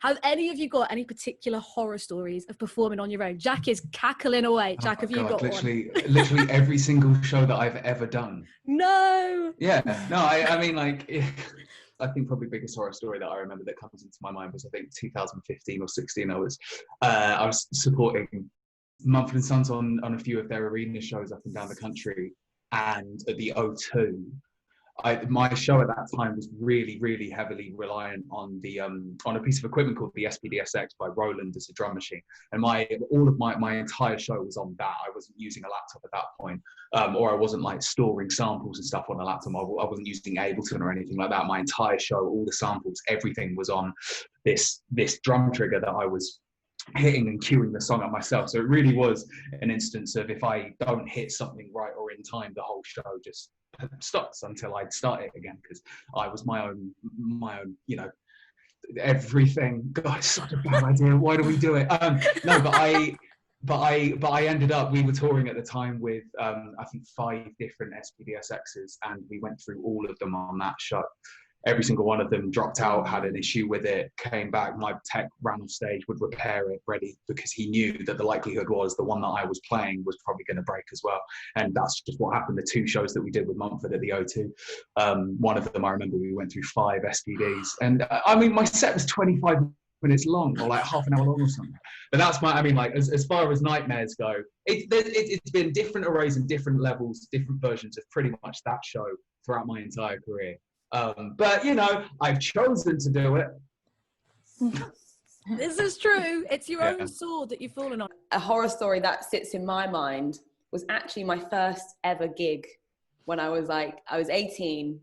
Have any of you got any particular horror stories of performing on your own? Jack is cackling away. Jack, have you got literally, one? literally every single show that I've ever done. No. Yeah, no, I mean, like, I think probably the biggest horror story that I remember that comes into my mind was, I think, 2015 or 16. I was supporting Mumford & Sons on a few of their arena shows up and down the country, and at the O2, my show at that time was really, really heavily reliant on on a piece of equipment called the SPD-SX by Roland as a drum machine, and all of my entire show was on that. I wasn't using a laptop at that point, or I wasn't like storing samples and stuff on a laptop. I wasn't using Ableton or anything like that. My entire show, all the samples, everything was on this drum trigger that I was hitting and cueing the song up myself. So it really was an instance of, if I don't hit something right or in time, the whole show just stops until I'd start it again, because I was my own, everything. God, it's such a bad idea. Why do we do it? No, but I ended up, we were touring at the time with, I think 5 different SPD-SXs, and we went through all of them on that show. Every single one of them dropped out, had an issue with it, came back. My tech ran off stage, would repair it, ready, because he knew that the likelihood was the one that I was playing was probably going to break as well. And that's just what happened. The 2 shows that we did with Mumford at the O2, one of them, I remember we went through 5 SPDs. And I mean, my set was 25 minutes long, or like half an hour long or something. But that's I mean, like, as far as nightmares go, it's been different arrays and different levels, different versions of pretty much that show throughout my entire career. But I've chosen to do it. This is true. It's your own sword that you've fallen on. A horror story that sits in my mind was actually my first ever gig when I was 18.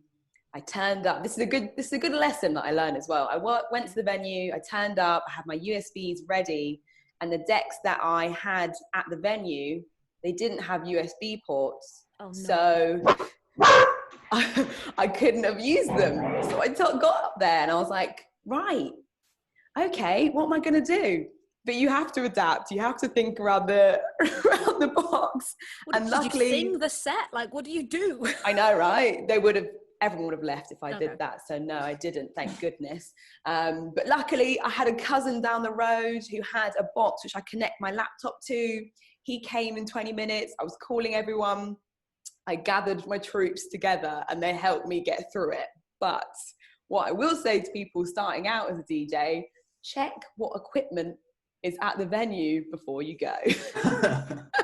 I turned up. This is a good lesson that I learned as well. I went to the venue, I turned up, I had my USBs ready, and the decks that I had at the venue, they didn't have USB ports. Oh, no. So I couldn't have used them. So I got up there and I was like, right, okay, what am I going to do? But you have to adapt. You have to think around the box. And luckily, did you sing the set? Like, what do you do? I know, right? Everyone would have left if I did that. So no, I didn't, thank goodness. But luckily I had a cousin down the road who had a box which I connect my laptop to. He came in 20 minutes. I was calling everyone. I gathered my troops together and they helped me get through it. But what I will say to people starting out as a DJ, check what equipment is at the venue before you go.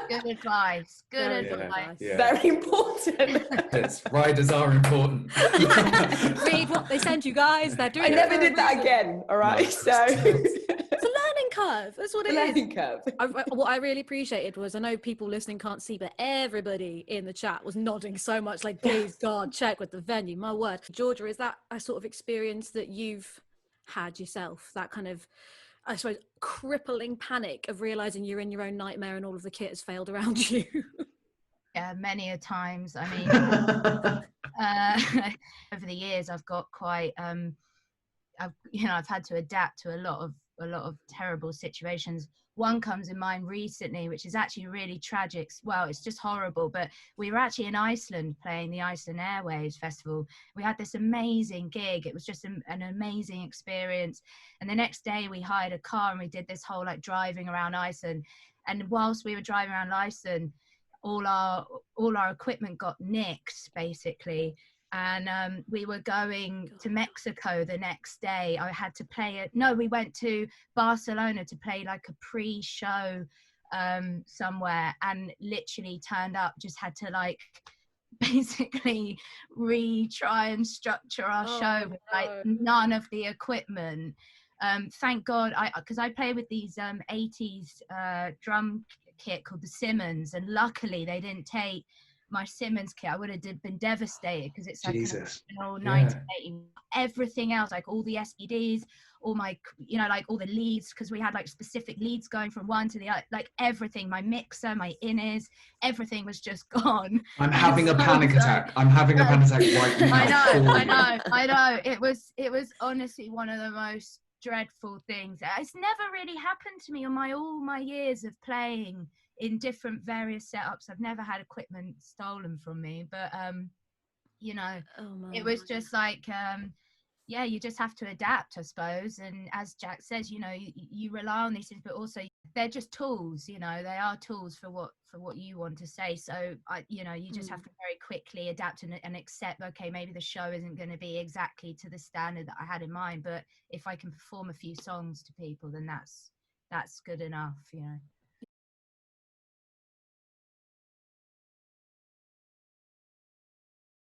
Good advice. Good advice. Yeah. Very important. Yes, riders are important. Read what they send you, guys. They're doing I never did that again. All right. No. It's a learning curve. That's what it is. Learning curve. What I really appreciated was, I know people listening can't see, but everybody in the chat was nodding so much, like, please God, check with the venue. My word. Georgia, is that a sort of experience that you've had yourself? That kind of, I suppose, crippling panic of realizing you're in your own nightmare and all of the kit has failed around you? Yeah, many a times. I mean, over the years, I've got quite, I've had to adapt to a lot of terrible situations. One comes in mind recently, which is actually really tragic. Well, it's just horrible, but we were actually in Iceland playing the Iceland Airwaves Festival. We had this amazing gig. It was just an amazing experience. And the next day we hired a car and we did this whole like driving around Iceland. And whilst we were driving around Iceland, all our equipment got nicked basically. And we were going to Mexico the next day. I had to play it. No, we went to Barcelona to play like a pre-show somewhere, and literally turned up, just had to like basically retry and structure our show with like none of the equipment. Thank God, because I play with these 80s drum kit called the Simmons, and luckily they didn't take my Simmons kit. I would have been devastated because it's like an original 1980. Everything else, like all the SPDs, all my, like all the leads, because we had like specific leads going from one to the other, like everything, my mixer, my in-ears, everything was just gone. I'm having a panic attack. I'm having a panic attack right now. I know. It was honestly one of the most dreadful things. It's never really happened to me on all my years of playing in different various setups. I've never had equipment stolen from me, but it was just like yeah, you just have to adapt, I suppose. And as Jack says, you know, you rely on these things, but also they're just tools. You know, they are tools for what you want to say. So you know, you just have to very quickly adapt and accept. Okay, maybe the show isn't going to be exactly to the standard that I had in mind, but if I can perform a few songs to people, then that's good enough. You know.